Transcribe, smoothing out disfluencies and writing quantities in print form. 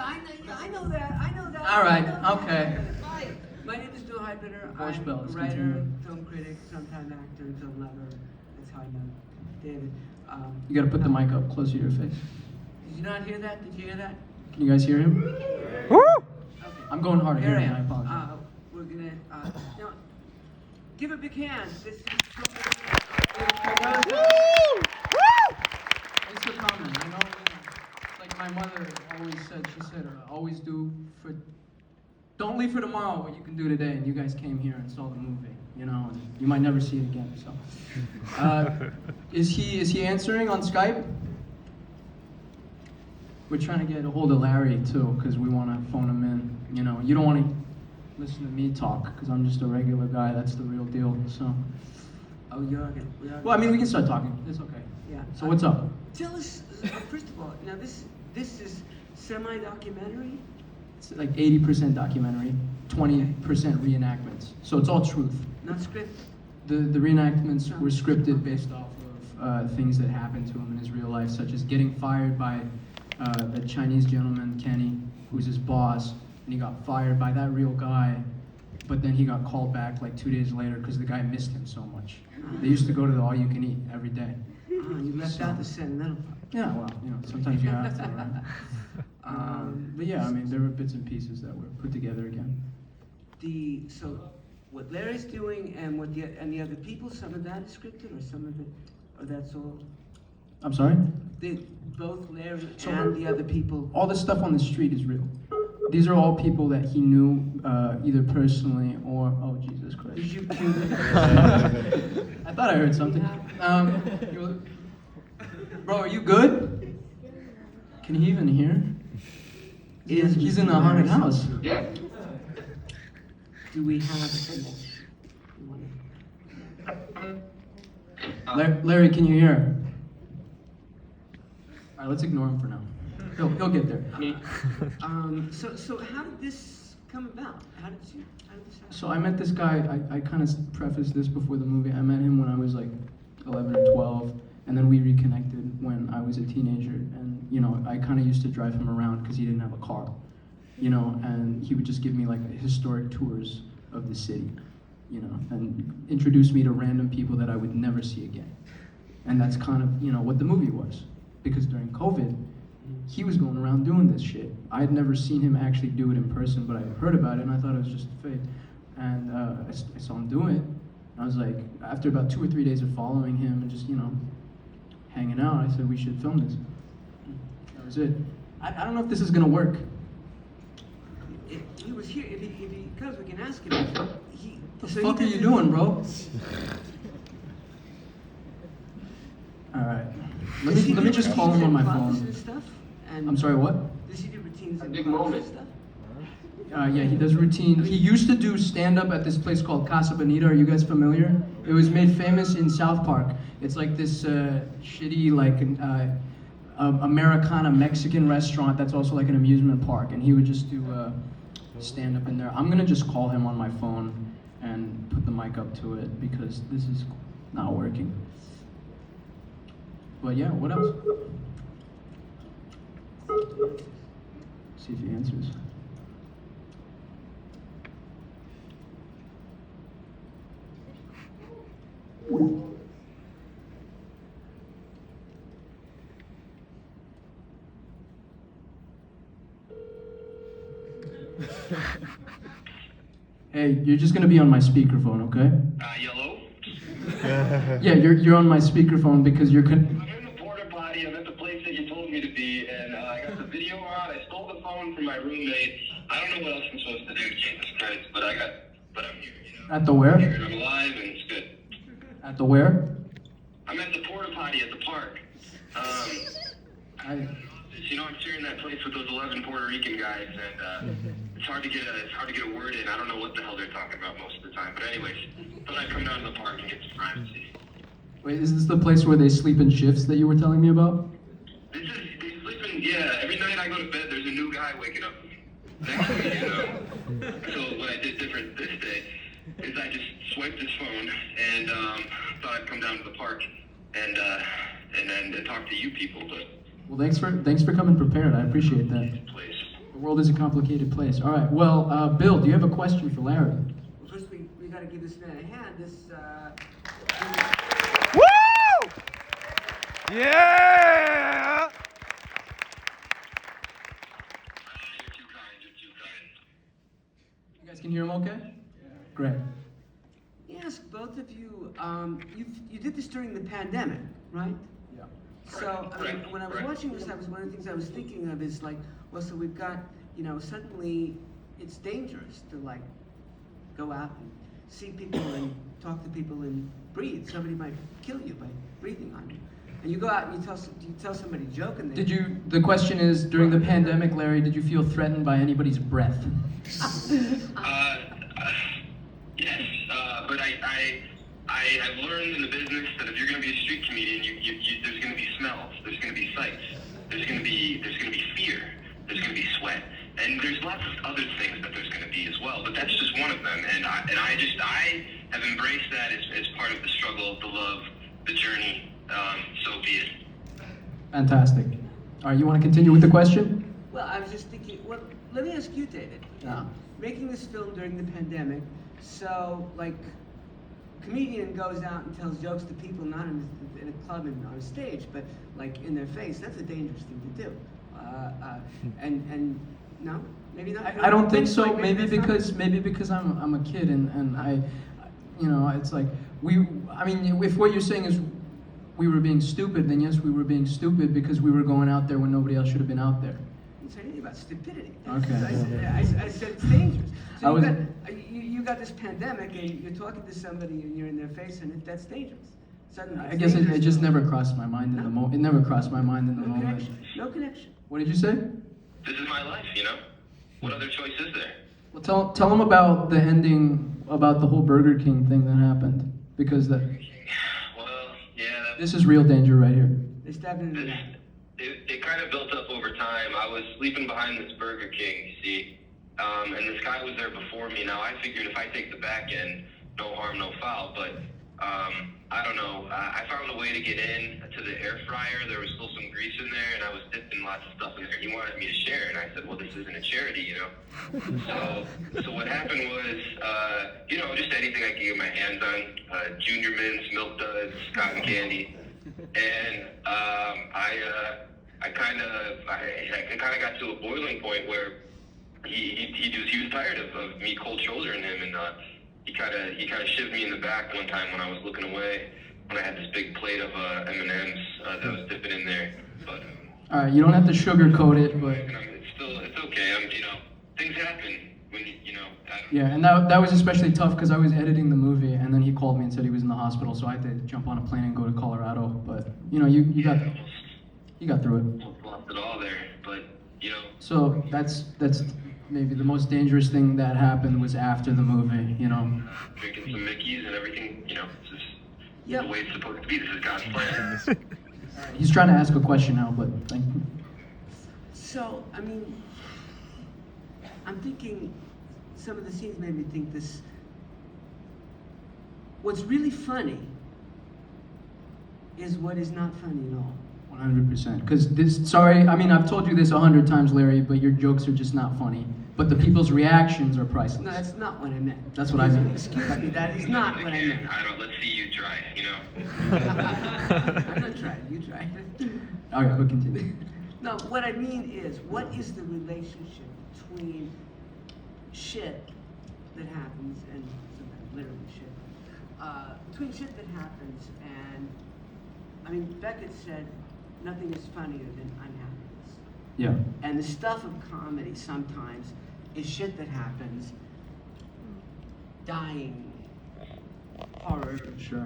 I know that. All right, okay. Hi, my name is Bill Heidbreder. Voice I'm bells, a writer, continue. film critic, sometime actor, and film lover. That's how I know David. You gotta put the mic up closer to your face. Did you not hear that? Did you hear that? Can you guys hear him? Okay. I'm going hard Here here, I and I am. apologize. We're gonna now, give a big hand. This is Thanks for coming. You know, like my mother always said, she said, always don't leave for tomorrow what you can do today. And you guys came here and saw the movie, you know, and you might never see it again. So, is he answering on Skype? We're trying to get a hold of Larry too, because we want to phone him in. You know, you don't want to listen to me talk, because I'm just a regular guy. That's the real deal. So. Oh, you're okay. Well, I mean, we can start talking. It's okay. Yeah. So what's up? Tell us first of all. Now this is semi-documentary. It's like 80% documentary, 20% reenactments. So it's all truth. Not scripted. The reenactments were scripted based off of things that happened to him in his real life, such as getting fired by a Chinese gentleman, Kenny, who's his boss, and he got fired by that real guy, but then he got called back like 2 days later because the guy missed him so much. They used to go to the all-you-can-eat every day. You left out the sentimental part. Yeah, well, you know, sometimes you have to, right? But yeah, I mean, there were bits and pieces that were put together again. So what Larry's doing and what the other people, some of that is scripted, or some of it, or that's all. I'm sorry? Both Larry and the other people. All the stuff on the street is real. These are all people that he knew either personally or, oh Jesus Christ. Did you cue I thought I heard something. Bro, are you good? Can he even hear? He's in a haunted house. Do we have Larry, can you hear? All right, let's ignore him for now. He'll get there. So how did this come about? How did this happen? So I met this guy, I kind of prefaced this before the movie. I met him when I was like 11 or 12, and then we reconnected when I was a teenager. And, you know, I kind of used to drive him around because he didn't have a car, you know, and he would just give me like historic tours of the city, you know, and introduce me to random people that I would never see again. And that's kind of, you know, what the movie was. Because during COVID, he was going around doing this shit. I had never seen him actually do it in person, but I heard about it and I thought it was just a fake. And I saw him do it. And I was like, after about 2 or 3 days of following him and just, you know, hanging out, I said, we should film this. That was it. I don't know if this is gonna work. If he was here, if he comes, we can ask him. What the fuck are you doing, bro? All right. Let me just call him on my phone. I'm sorry, what? Does he do routines and big moment. stuff? Yeah, he does routine. He used to do stand-up at this place called Casa Bonita. Are you guys familiar? It was made famous in South Park. It's like this shitty, like, Americana Mexican restaurant that's also like an amusement park. And he would just do stand-up in there. I'm gonna just call him on my phone and put the mic up to it because this is not working. But yeah, what else? See if he answers. Hey, you're just gonna be on my speakerphone, okay? Yellow? Yeah, you're on my speakerphone because you're I'm in the porta potty. I'm at the place that you told me to be, and I got the video on. I stole the phone from my roommate. I don't know what else I'm supposed to do, Jesus Christ, but I'm here, you know. At the where? I'm alive, and it's good. At the where? I'm at the porta potty at the park. You know, I'm sharing that place with those 11 Puerto Rican guys, and it's hard to get a word in. I don't know what the hell they're talking about most of the time. But anyways, thought I'd come down to the park and get some privacy. Wait, is this the place where they sleep in shifts that you were telling me about? They sleep in, yeah, every night I go to bed, there's a new guy waking up next to me, you know. So what I did different this day is I just swiped his phone and thought I'd come down to the park and then talk to you people, but Well, thanks for coming prepared. I appreciate that. place. world is a complicated place. All right. Well, Bill, do you have a question for Larry? Well, first we got to give this man a hand. Woo! Yeah! You're too kind. You're too kind. You guys can hear him okay? Great. Yes, both of you. You did this during the pandemic, right? Yeah. So, I mean, when I was watching this, one of the things I was thinking of is like, well, so we've got, suddenly it's dangerous to like go out and see people and talk to people and breathe. Somebody might kill you by breathing on you. And you go out and you tell somebody a joke and they... The question is, during the pandemic, Larry, did you feel threatened by anybody's breath? Yes, but I've learned in the business that if you're going to be a street comedian, there's going to be smells, there's going to be sights, there's going to be fear, there's going to be sweat, and there's lots of other things that there's going to be as well. But that's just one of them, and I have embraced that as part of the struggle, the love, the journey. So be it. Fantastic. All right, you want to continue with the question? Well, I was just thinking, well, let me ask you, David. Yeah. Making this film during the pandemic, so, like, comedian goes out and tells jokes to people not in a club and on a stage, but, like, in their face. That's a dangerous thing to do. And no? Maybe not? I don't think so. Like, Maybe that's because I'm a kid and I, it's like if what you're saying is we were being stupid, then yes, we were being stupid because we were going out there when nobody else should have been out there. I didn't say anything about stupidity. Okay. I said it's dangerous. I So was- you got this pandemic and you're talking to somebody and you're in their face and that's dangerous. Suddenly, I it's guess it dangerous. just never crossed my mind in the moment. It never crossed my mind in the No moment. connection. No connection. What did you say? This is my life, What other choice is there? Well, tell them about the ending, about the whole Burger King thing that happened, because Well, yeah, this is real danger right here. They stabbed him in the This, back. it kind of built up over time. I was sleeping behind this Burger King, you see, and this guy was there before me. Now, I figured if I take the back end, no harm, no foul, but I don't know. I found a way to get in to the air fryer. There was still some grease in there, and I was dipping lots of stuff in there. He wanted me to share, and I said, well, this isn't a charity, So what happened was, just anything I could get my hands on, Junior Mints, Milk Duds, cotton candy. And I kind of got to a boiling point where he was tired of me cold shouldering him, and he kind of shoved me in the back one time when I was looking away, when I had this big plate of M&Ms that I was dipping in there. But All right, you don't have to sugarcoat it, but it's okay. Things happen when I don't yeah, and that was especially tough because I was editing the movie, and then he called me and said he was in the hospital, so I had to jump on a plane and go to Colorado. But you got through it. almost lost it all there, but So that's maybe the most dangerous thing that happened was after the movie. drinking some Mickeys and everything, it's just Yep. the way it's supposed to be. This is God's plan. He's trying to ask a question now, but thank you. So, I mean, I'm thinking some of the scenes made me think this. What's really funny is what is not funny at all. 100%. Because I've told you this 100 times, Larry, but your jokes are just not funny. But the people's reactions are priceless. No, that's not what I meant. That's what I meant. Excuse me, that is not what I meant. Let's see you try, I'm not trying, you try. All right, we'll continue. No, what I mean is, what is the relationship between shit that happens, and sometimes literally shit, between shit that happens and, I mean, Beckett said, nothing is funnier than unhappiness. Yeah. And the stuff of comedy sometimes is shit that happens, dying, horror, Sure.